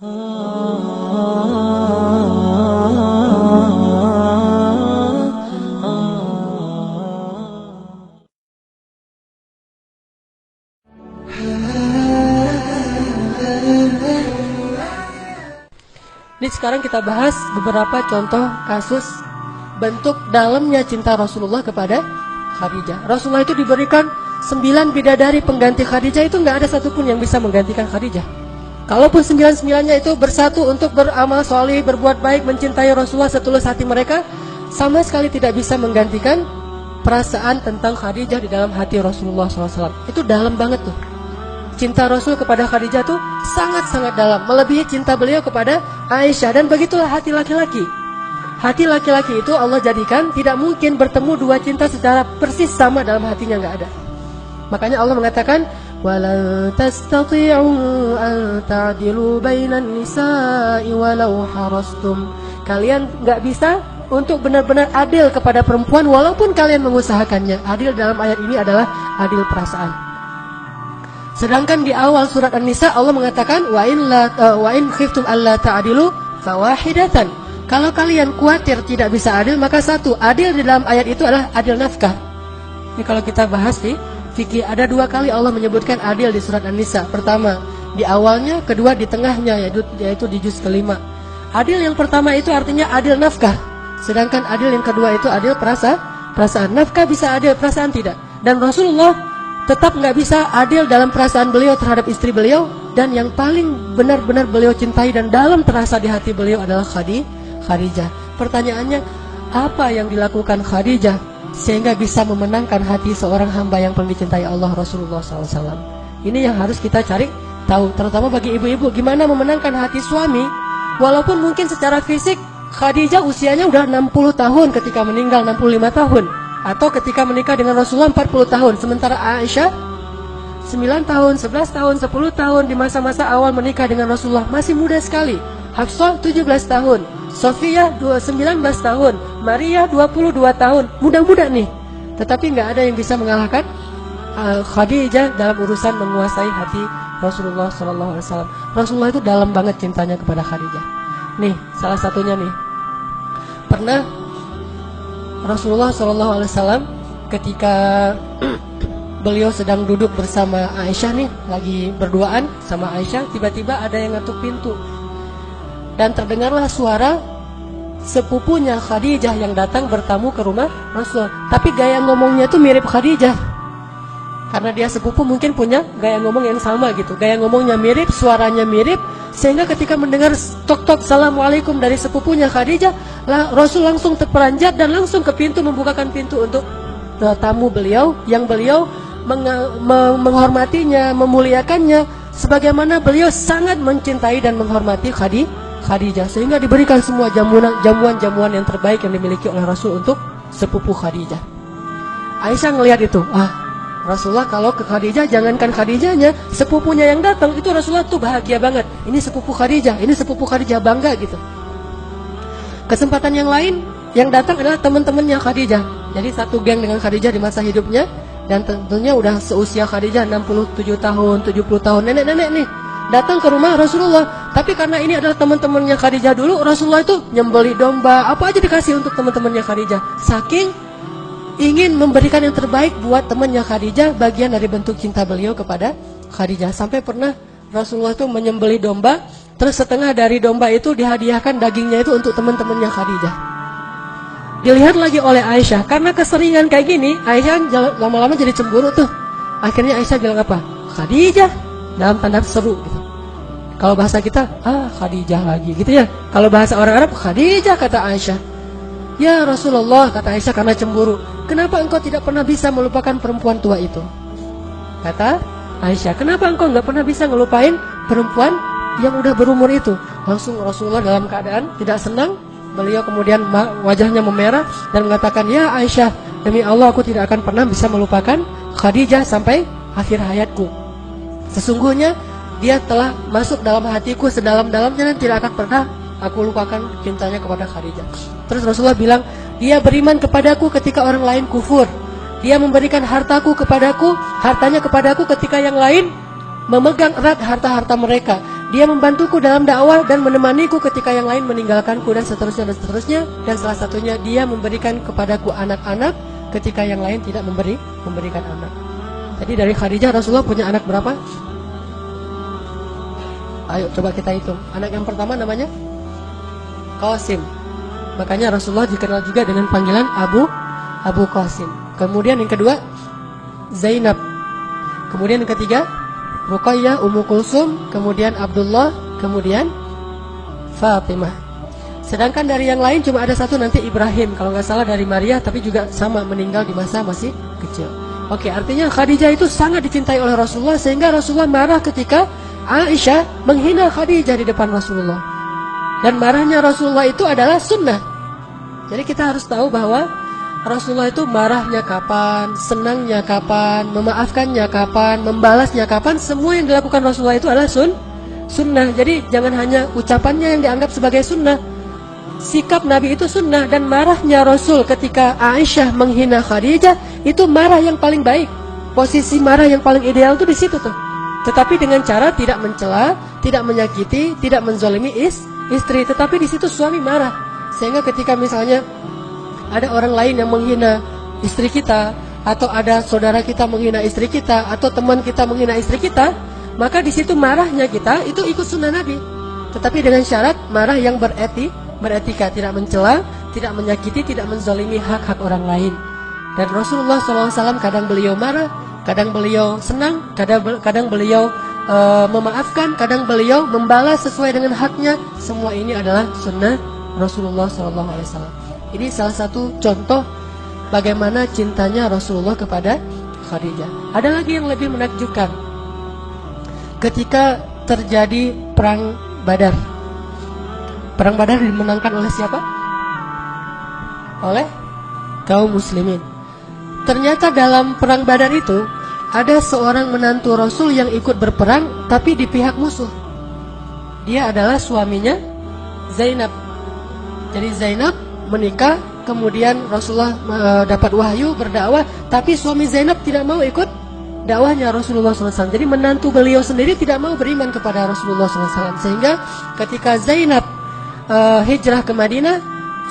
Ini sekarang kita bahas beberapa contoh kasus bentuk dalamnya cinta Rasulullah kepada Khadijah. Rasulullah itu diberikan 9 bidadari pengganti Khadijah, itu nggak ada satupun yang bisa menggantikan Khadijah. Kalaupun 9-9-nya itu bersatu untuk beramal soleh, berbuat baik, mencintai Rasulullah setulus hati mereka, sama sekali tidak bisa menggantikan perasaan tentang Khadijah di dalam hati Rasulullah SAW. Itu dalam banget tuh. Cinta Rasul kepada Khadijah tuh sangat-sangat dalam, melebihi cinta beliau kepada Aisyah. Dan begitulah hati laki-laki. Hati laki-laki itu Allah jadikan tidak mungkin bertemu dua cinta secara persis sama dalam hatinya, nggak ada. Makanya Allah mengatakan, "Walan tastati'u an ta'dilu bainan nisa'i walau harastum." Kalian nggak bisa untuk benar-benar adil kepada perempuan walaupun kalian mengusahakannya. Adil dalam ayat ini adalah adil perasaan. Sedangkan di awal surat An-Nisa Allah mengatakan, wa in khiftum alla ta'dilu fawahidatan. Kalau kalian khawatir tidak bisa adil, maka satu, adil di dalam ayat itu adalah adil nafkah. Ini kalau kita bahas di fikih, ada 2 kali Allah menyebutkan adil di surat An-Nisa. Pertama di awalnya, kedua di tengahnya, yaitu di juz kelima. Adil yang pertama itu artinya adil nafkah, sedangkan adil yang kedua itu adil perasaan. Nafkah bisa adil, perasaan tidak. Dan Rasulullah tetap nggak bisa adil dalam perasaan beliau terhadap istri beliau, dan yang paling benar-benar beliau cintai dan dalam terasa di hati beliau adalah Khadijah. Pertanyaannya, apa yang dilakukan Khadijah sehingga bisa memenangkan hati seorang hamba yang paling dicintai Allah, Rasulullah SAW? Ini yang harus kita cari tahu, terutama bagi ibu-ibu, gimana memenangkan hati suami walaupun mungkin secara fisik Khadijah usianya udah 60 tahun ketika meninggal, 65 tahun. Atau ketika menikah dengan Rasulullah 40 tahun. Sementara Aisyah 9 tahun, 11 tahun, 10 tahun di masa-masa awal menikah dengan Rasulullah. Masih muda sekali. Hafsah 17 tahun, Sofiyah 19 tahun, Maria 22 tahun. Muda-muda nih. Tetapi nggak ada yang bisa mengalahkan Khadijah dalam urusan menguasai hati Rasulullah SAW. Rasulullah itu dalam banget cintanya kepada Khadijah. Nih, salah satunya nih. Pernah Rasulullah SAW ketika beliau sedang duduk bersama Aisyah nih, lagi berduaan sama Aisyah, tiba-tiba ada yang ngetuk pintu. Dan terdengarlah suara sepupunya Khadijah yang datang bertamu ke rumah Rasulullah. Tapi gaya ngomongnya tuh mirip Khadijah. Karena dia sepupu mungkin punya gaya ngomong yang sama gitu. Gaya ngomongnya mirip, suaranya mirip, sehingga ketika mendengar tok-tok Assalamualaikum dari sepupunya Khadijah, Rasul langsung terperanjat dan langsung ke pintu, membukakan pintu untuk tamu beliau, yang beliau menghormatinya, memuliakannya, sebagaimana beliau sangat mencintai dan menghormati Khadijah, sehingga diberikan semua jamuan-jamuan yang terbaik yang dimiliki oleh Rasul untuk sepupu Khadijah. Aisyah ngelihat itu, Rasulullah kalau ke Khadijah, jangankan Khadijahnya, sepupunya yang datang itu Rasulullah tuh bahagia banget. Ini sepupu Khadijah, bangga gitu. Kesempatan yang lain yang datang adalah teman-temannya Khadijah. Jadi satu geng dengan Khadijah di masa hidupnya, dan tentunya udah seusia Khadijah 67 tahun, 70 tahun, nenek-nenek nih datang ke rumah Rasulullah. Tapi karena ini adalah teman-temannya Khadijah dulu, Rasulullah itu nyembeli domba, apa aja dikasih untuk teman-temannya Khadijah. Saking ingin memberikan yang terbaik buat temannya Khadijah, bagian dari bentuk cinta beliau kepada Khadijah. Sampai pernah Rasulullah itu menyembeli domba, terus setengah dari domba itu dihadiahkan dagingnya itu untuk teman-temannya Khadijah. Dilihat lagi oleh Aisyah, karena keseringan kayak gini, Aisyah lama-lama jadi cemburu tuh. Akhirnya Aisyah bilang apa? Khadijah, dalam tanda seru gitu. Kalau bahasa kita, Khadijah lagi gitu ya. Kalau bahasa orang Arab, Khadijah, kata Aisyah. Ya Rasulullah, kata Aisyah karena cemburu, kenapa engkau tidak pernah bisa melupakan perempuan tua itu? Kata Aisyah, kenapa engkau nggak pernah bisa ngelupain perempuan yang udah berumur itu? Langsung Rasulullah dalam keadaan tidak senang. Beliau kemudian wajahnya memerah dan mengatakan, ya Aisyah, demi Allah aku tidak akan pernah bisa melupakan Khadijah sampai akhir hayatku. Sesungguhnya dia telah masuk dalam hatiku sedalam-dalamnya dan tidak akan pernah aku lupakan cintanya kepada Khadijah. Terus Rasulullah bilang, dia beriman kepadaku ketika orang lain kufur. Dia memberikan hartanya kepadaku ketika yang lain memegang erat harta-harta mereka. Dia membantuku dalam dakwah dan menemaniku ketika yang lain meninggalkanku dan seterusnya dan seterusnya. Dan salah satunya dia memberikan kepadaku anak-anak ketika yang lain tidak memberikan anak. Jadi dari Khadijah Rasulullah punya anak berapa? Ayo coba kita hitung. Anak yang pertama namanya Qasim. Makanya Rasulullah dikenal juga dengan panggilan Abu Qasim. Kemudian yang kedua Zainab. Kemudian yang ketiga Ruqayyah, Ummu Kulsum, kemudian Abdullah, kemudian Fatimah. Sedangkan dari yang lain cuma ada satu nanti Ibrahim, kalau nggak salah dari Maria, tapi juga sama meninggal di masa masih kecil. Oke, artinya Khadijah itu sangat dicintai oleh Rasulullah sehingga Rasulullah marah ketika Aisyah menghina Khadijah di depan Rasulullah. Dan marahnya Rasulullah itu adalah sunnah. Jadi kita harus tahu bahwa Rasulullah itu marahnya kapan, senangnya kapan, memaafkannya kapan, membalasnya kapan, semua yang dilakukan Rasulullah itu adalah sunnah. Jadi jangan hanya ucapannya yang dianggap sebagai sunnah. Sikap Nabi itu sunnah. Dan marahnya Rasul ketika Aisyah menghina Khadijah itu marah yang paling baik. Posisi marah yang paling ideal itu di situ tuh. Tetapi dengan cara tidak mencela, tidak menyakiti, tidak menzalimi istri. Tetapi di situ suami marah. Sehingga ketika misalnya ada orang lain yang menghina istri kita, atau ada saudara kita menghina istri kita, atau teman kita menghina istri kita, maka di situ marahnya kita itu ikut sunnah Nabi. Tetapi dengan syarat marah yang beretika, tidak mencela, tidak menyakiti, tidak menzalimi hak-hak orang lain. Dan Rasulullah SAW kadang beliau marah, kadang beliau senang, kadang beliau memaafkan, kadang beliau membalas sesuai dengan haknya. Semua ini adalah sunnah Rasulullah SAW. Ini salah satu contoh bagaimana cintanya Rasulullah kepada Khadijah. Ada lagi yang lebih menakjubkan. Ketika terjadi perang Badar. Perang Badar dimenangkan oleh siapa? Oleh kaum muslimin. Ternyata dalam perang Badar itu ada seorang menantu Rasul yang ikut berperang tapi di pihak musuh. Dia adalah suaminya Zainab. Jadi Zainab menikah, kemudian Rasulullah dapat wahyu berdakwah, tapi suami Zainab tidak mau ikut dakwahnya Rasulullah SAW. Jadi menantu beliau sendiri tidak mau beriman kepada Rasulullah SAW. Sehingga ketika Zainab hijrah ke Madinah,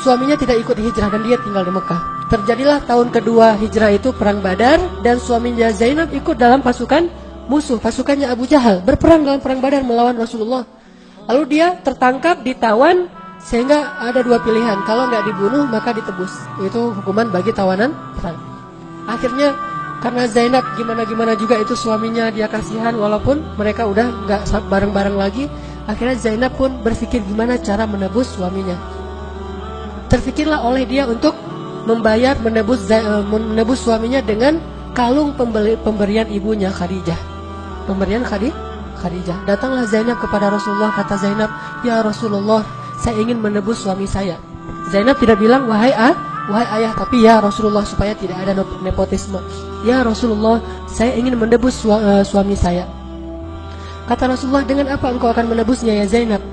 suaminya tidak ikut hijrah dan dia tinggal di Mekah. Terjadilah tahun kedua hijrah itu perang Badar, dan suaminya Zainab ikut dalam pasukan musuh, pasukannya Abu Jahal, berperang dalam perang Badar melawan Rasulullah. Lalu dia tertangkap, ditawan. Sehingga ada dua pilihan, kalau nggak dibunuh maka ditebus. Itu hukuman bagi tawanan perang. Akhirnya karena Zainab gimana juga itu suaminya, dia kasihan walaupun mereka udah nggak bareng-bareng lagi. Akhirnya Zainab pun berpikir gimana cara menebus suaminya. Terfikirlah oleh dia untuk menebus suaminya dengan kalung pemberian ibunya Khadijah. Pemberian Khadijah. Datanglah Zainab kepada Rasulullah, kata Zainab, "Ya Rasulullah, saya ingin menebus suami saya." Zainab tidak bilang wahai ayah, tapi ya Rasulullah, supaya tidak ada nepotisme. "Ya Rasulullah, saya ingin menebus suami saya." Kata Rasulullah, "Dengan apa engkau akan menebusnya ya Zainab?"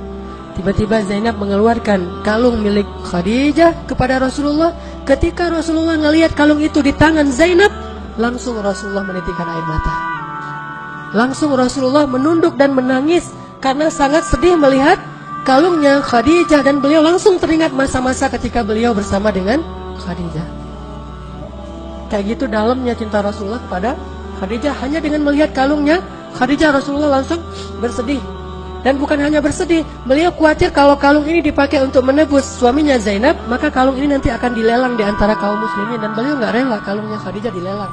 Tiba-tiba Zainab mengeluarkan kalung milik Khadijah kepada Rasulullah. Ketika Rasulullah melihat kalung itu di tangan Zainab, langsung Rasulullah menitikkan air mata. Langsung Rasulullah menunduk dan menangis karena sangat sedih melihat kalungnya Khadijah, dan beliau langsung teringat masa-masa ketika beliau bersama dengan Khadijah. Kayak gitu dalamnya cinta Rasulullah kepada Khadijah. Hanya dengan melihat kalungnya Khadijah, Rasulullah langsung bersedih. Dan bukan hanya bersedih, beliau khawatir kalau kalung ini dipakai untuk menebus suaminya Zainab, maka kalung ini nanti akan dilelang di antara kaum muslimin, dan beliau nggak rela kalungnya Khadijah dilelang.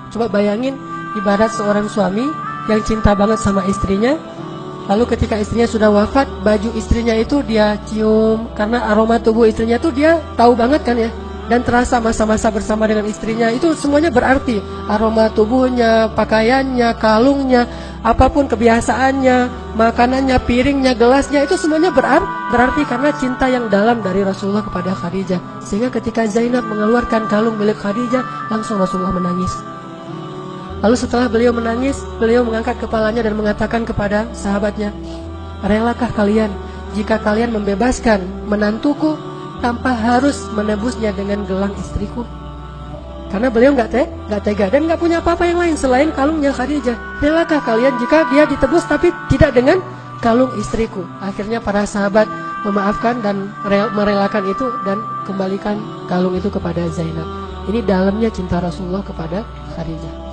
Coba bayangin, ibarat seorang suami yang cinta banget sama istrinya. Lalu ketika istrinya sudah wafat, baju istrinya itu dia cium, karena aroma tubuh istrinya itu dia tahu banget kan ya. Dan terasa masa-masa bersama dengan istrinya, itu semuanya berarti. Aroma tubuhnya, pakaiannya, kalungnya, apapun kebiasaannya, makanannya, piringnya, gelasnya, itu semuanya berarti karena cinta yang dalam dari Rasulullah kepada Khadijah. Sehingga ketika Zainab mengeluarkan kalung milik Khadijah, langsung Rasulullah menangis. Lalu setelah beliau menangis, beliau mengangkat kepalanya dan mengatakan kepada sahabatnya, "Relakah kalian jika kalian membebaskan menantuku tanpa harus menebusnya dengan gelang istriku?" Karena beliau nggak tega dan nggak punya apa-apa yang lain selain kalungnya Khadijah. "Relakah kalian jika dia ditebus tapi tidak dengan kalung istriku. Akhirnya para sahabat memaafkan dan merelakan itu dan kembalikan kalung itu kepada Zainab. Ini dalamnya cinta Rasulullah kepada Khadijah.